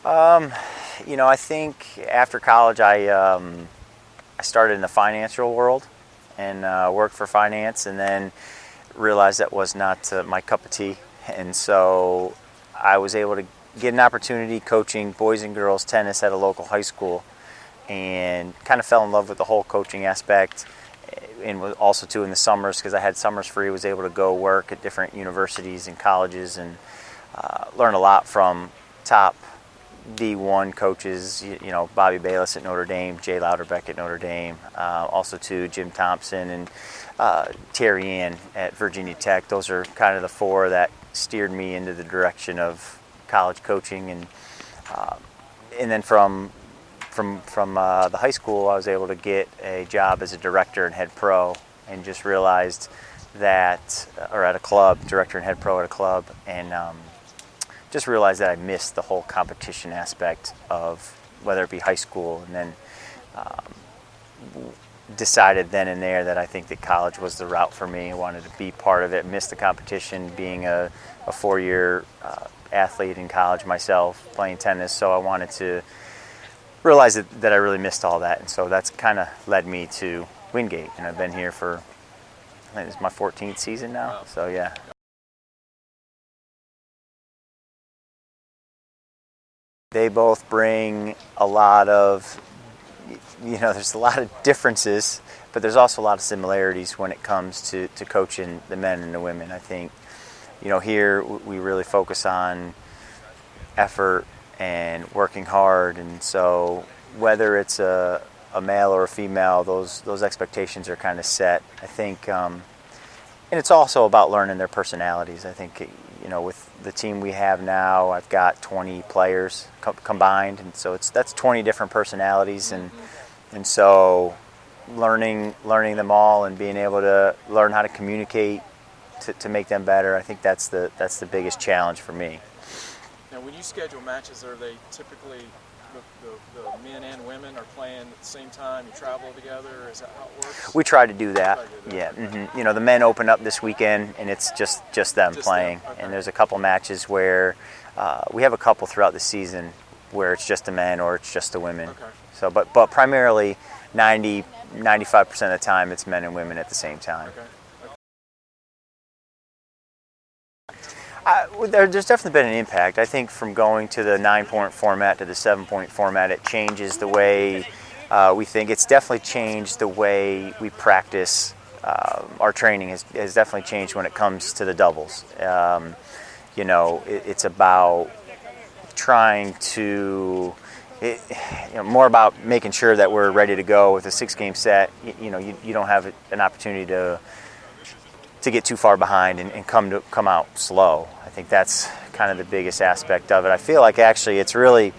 I think after college I started in the financial world and worked for finance, and then realized that was not my cup of tea. And so I was able to get an opportunity coaching boys and girls tennis at a local high school, and kind of fell in love with the whole coaching aspect. And also too in the summers, because I had summers free, was able to go work at different universities and colleges and learn a lot from top D1 coaches, Bobby Bayless at Notre Dame, Jay Louderbeck at Notre Dame, also too Jim Thompson and Terry Ann at Virginia Tech. Those are kind of the four that steered me into the direction of college coaching. And then from the high school, I was able to get a job as a director and head pro, and just realized that, or at a club, director and head pro at a club, and just realized that I missed the whole competition aspect of whether it be high school, and then decided then and there that I think that college was the route for me. I wanted to be part of it, missed the competition, being a 4-year athlete in college myself, playing tennis, so I wanted to realize that I really missed all that, and so that's kind of led me to Wingate, and I've been here for, I think it's my 14th season now, so yeah. They both bring a lot of, there's a lot of differences, but there's also a lot of similarities when it comes to coaching the men and the women. I think, here we really focus on effort and working hard, and so whether it's a male or a female, those expectations are kind of set. I think, and it's also about learning their personalities. I think, with the team we have now, I've got 20 players combined, and so that's 20 different personalities, and so learning them all and being able to learn how to communicate to make them better. I think that's the biggest challenge for me. Now, when you schedule matches, are they typically the men and women are playing at the same time? You travel together? Is that how it works? We try to do that. Yeah. Mm-hmm. The men open up this weekend, and it's just them playing. Them. Okay. And there's a couple matches where we have a couple throughout the season where it's just the men or it's just the women. Okay. So, but primarily 95% of the time it's men and women at the same time. Okay. There's definitely been an impact. I think from going to the 9-point format to the 7-point format, it changes the way we think. It's definitely changed the way we practice. Our training has definitely changed when it comes to the doubles. It's about trying to, more about making sure that we're ready to go with a 6-game set. You don't have an opportunity to get too far behind and come out slow. I think that's kind of the biggest aspect of it. I feel like actually it's really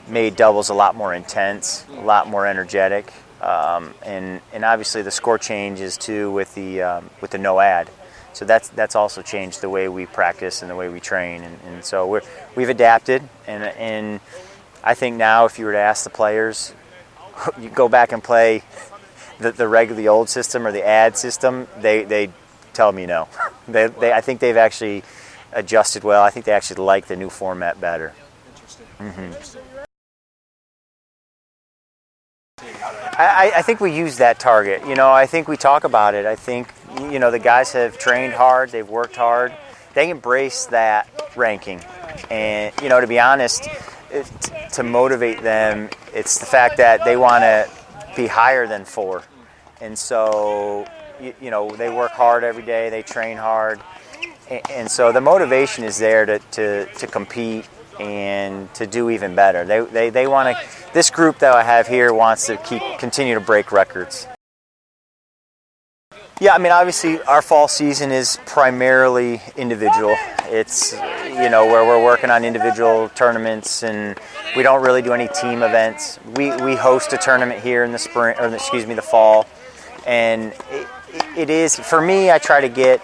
made doubles a lot more intense, a lot more energetic, and obviously the score changes too with the no ad. So that's also changed the way we practice and the way we train, and so we've adapted. And I think now if you were to ask the players, you go back and play the old system or the ad system, they tell me no. I think they've actually adjusted well. I think they actually like the new format better. Interesting. Mm-hmm. Interesting. I think we use that target. I think we talk about it. I think, the guys have trained hard. They've worked hard. They embrace that ranking. And, to be honest, to motivate them, it's the fact that they want to be higher than 4. And so, they work hard every day. They train hard. And so the motivation is there to compete and to do even better. They want to. This group that I have here wants to continue to break records. Yeah, obviously our fall season is primarily individual. It's where we're working on individual tournaments, and we don't really do any team events. We host a tournament here in the spring, or the fall, and it is, for me, I try to get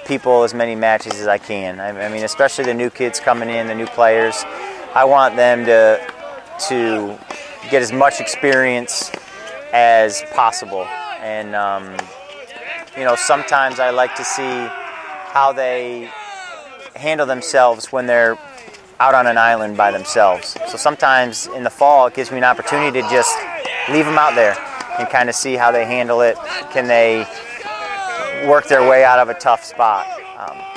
people as many matches as I can. Especially the new kids coming in, the new players. I want them to get as much experience as possible. And, sometimes I like to see how they handle themselves when they're out on an island by themselves. So sometimes in the fall, it gives me an opportunity to just leave them out there and kind of see how they handle it. Can they work their way out of a tough spot?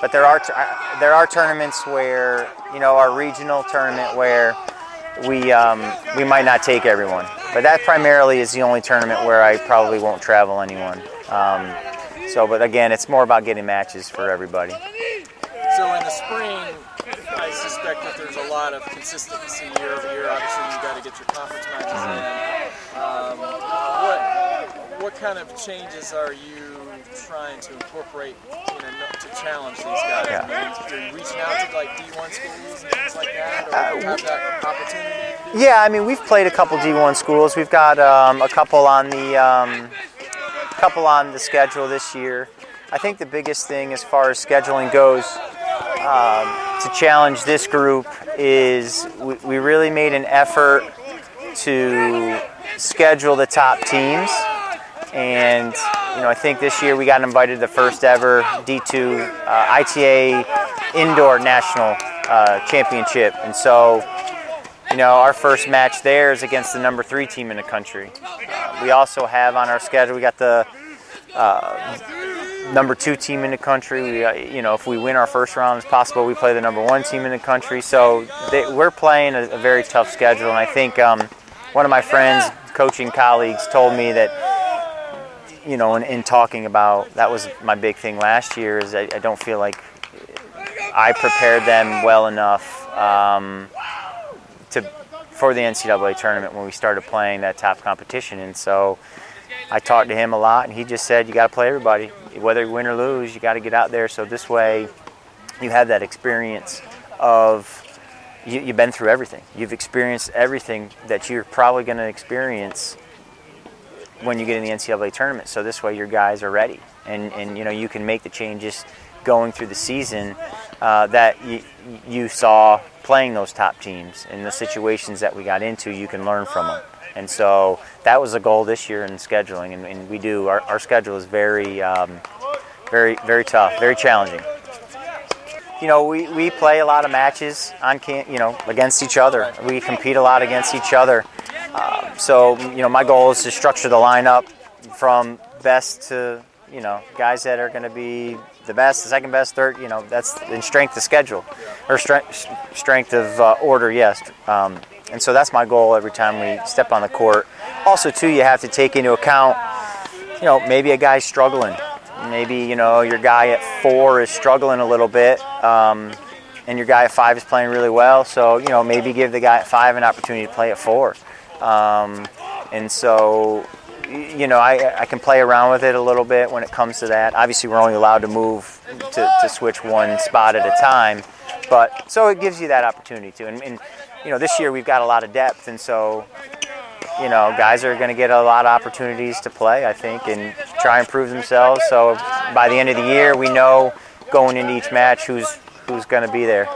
But there are tournaments where, our regional tournament where we might not take everyone. But that primarily is the only tournament where I probably won't travel anyone. But again, it's more about getting matches for everybody. So in the spring, I suspect that there's a lot of consistency year over year. Obviously, you've got to get your conference matches in. What kind of changes are you trying to incorporate, to challenge these guys? Yeah. I mean, are you reaching out to like D1 schools and things like that, or do you have that opportunity? Yeah, I mean, we've played a couple D1 schools. We've got a couple on the schedule this year. I think the biggest thing as far as scheduling goes to challenge this group is we really made an effort to schedule the top teams. And, I think this year we got invited to the first ever D2 ITA Indoor National Championship. And so, our first match there is against the number 3 team in the country. We also have on our schedule, we got the number 2 team in the country. If we win our first round, it's possible we play the number 1 team in the country. So we're playing a very tough schedule. And I think one of my friends, coaching colleagues, told me that, in talking about, that was my big thing last year, is I don't feel like I prepared them well enough for the NCAA tournament when we started playing that top competition. And so I talked to him a lot, and he just said, you got to play everybody. Whether you win or lose, you got to get out there. So this way you have that experience of you've been through everything. You've experienced everything that you're probably going to experience when you get in the NCAA tournament. So this way your guys are ready. And you can make the changes going through the season that you saw playing those top teams. And the situations that we got into, you can learn from them. And so that was a goal this year in scheduling, and we do. Our schedule is very, very, very tough, very challenging. We play a lot of matches against each other. We compete a lot against each other. So my goal is to structure the lineup from best to guys that are going to be the best, the second best, third. That's in strength of schedule or strength of order. Yes. And so that's my goal every time we step on the court. Also, too, you have to take into account, maybe a guy's struggling. Maybe, your guy at 4 is struggling a little bit, and your guy at 5 is playing really well. So, maybe give the guy at 5 an opportunity to play at 4. And so, I can play around with it a little bit when it comes to that. Obviously, we're only allowed to move to switch one spot at a time. But so it gives you that opportunity too. And this year we've got a lot of depth, and so guys are going to get a lot of opportunities to play, I think, and try and prove themselves. So by the end of the year, we know going into each match who's going to be there.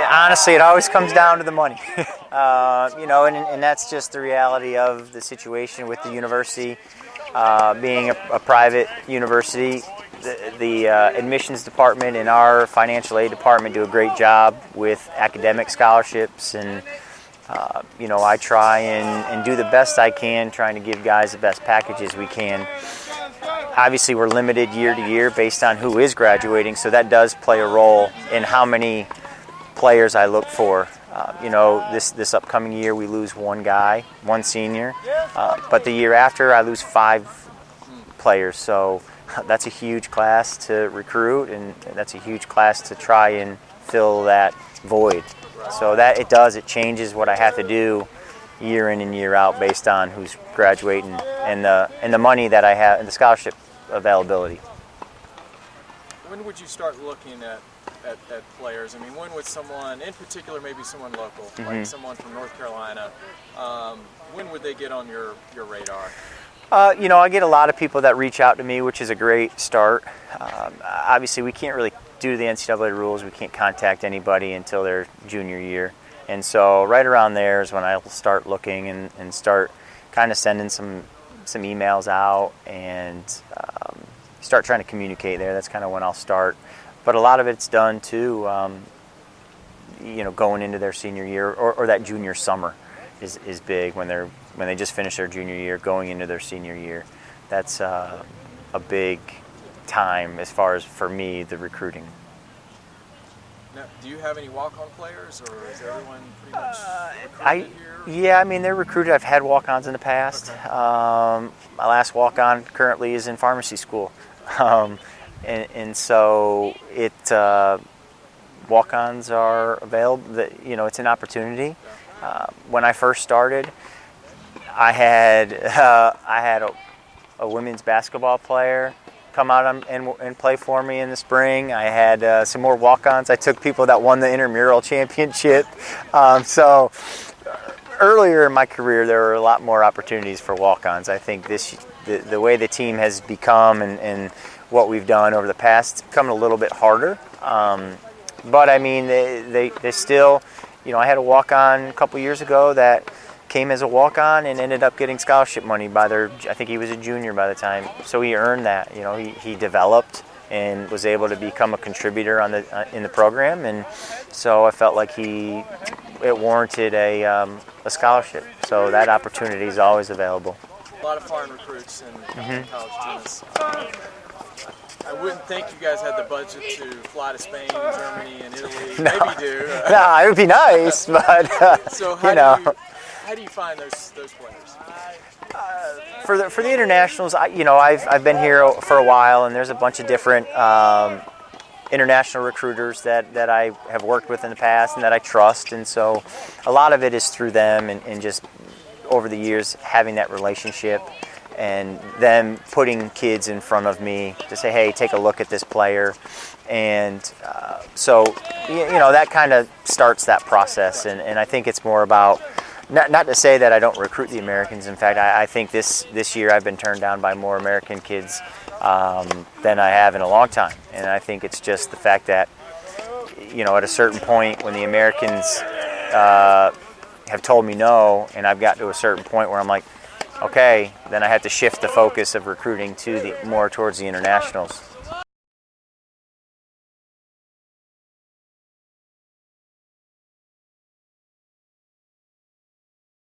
Honestly, it always comes down to the money. And that's just the reality of the situation with the university being a private university. The admissions department and our financial aid department do a great job with academic scholarships, and I try and do the best I can, trying to give guys the best packages we can. Obviously, we're limited year to year based on who is graduating, so that does play a role in how many players I look for. This upcoming year we lose one guy, one senior, but the year after I lose 5 players. So that's a huge class to recruit, and that's a huge class to try and fill that void. So that it changes what I have to do year in and year out based on who's graduating and the money that I have and the scholarship availability. When would you start looking at players? I mean, when would someone, in particular, maybe someone local, like someone from North Carolina, when would they get on your radar? I get a lot of people that reach out to me, which is a great start. Obviously, we can't really, due to the NCAA rules, we can't contact anybody until their junior year. And so right around there is when I'll start looking and start kind of sending some emails out and start trying to communicate there. That's kind of when I'll start. but a lot of it's done too, going into their senior year or that junior summer is big when they just finish their junior year, going into their senior year. That's a big time as far as, for me, the recruiting. Now, do you have any walk-on players, or is everyone pretty much recruited here? Yeah, I mean, they're recruited. I've had walk-ons in the past. Okay. My last walk-on currently is in pharmacy school. And so walk-ons are available. It's an opportunity. When I first started, I had a women's basketball player come out and play for me in the spring. I had some more walk-ons. I took people that won the intramural championship. So earlier in my career, there were a lot more opportunities for walk-ons. I think the way the team has become and what we've done over the past, it's become a little bit harder. But I mean, they still, I had a walk-on a couple years ago that came as a walk-on and ended up getting scholarship money I think he was a junior by the time, so he earned that. He developed and was able to become a contributor in the program, and so I felt like it warranted a scholarship. So that opportunity is always available. A lot of foreign recruits in college tennis. I wouldn't think you guys had the budget to fly to Spain, Germany, and Italy. No. Maybe you do. No, it would be nice, but So how do you find those players? For the internationals, I've been here for a while, and there's a bunch of different international recruiters that I have worked with in the past and that I trust, and so a lot of it is through them and just over the years having that relationship and them putting kids in front of me to say, hey, take a look at this player, and so that kind of starts that process, and I think it's more about. Not to say that I don't recruit the Americans. In fact, I think this year I've been turned down by more American kids than I have in a long time. And I think it's just the fact that, at a certain point when the Americans have told me no, and I've got to a certain point where I'm like, okay, then I have to shift the focus of recruiting more towards the internationals.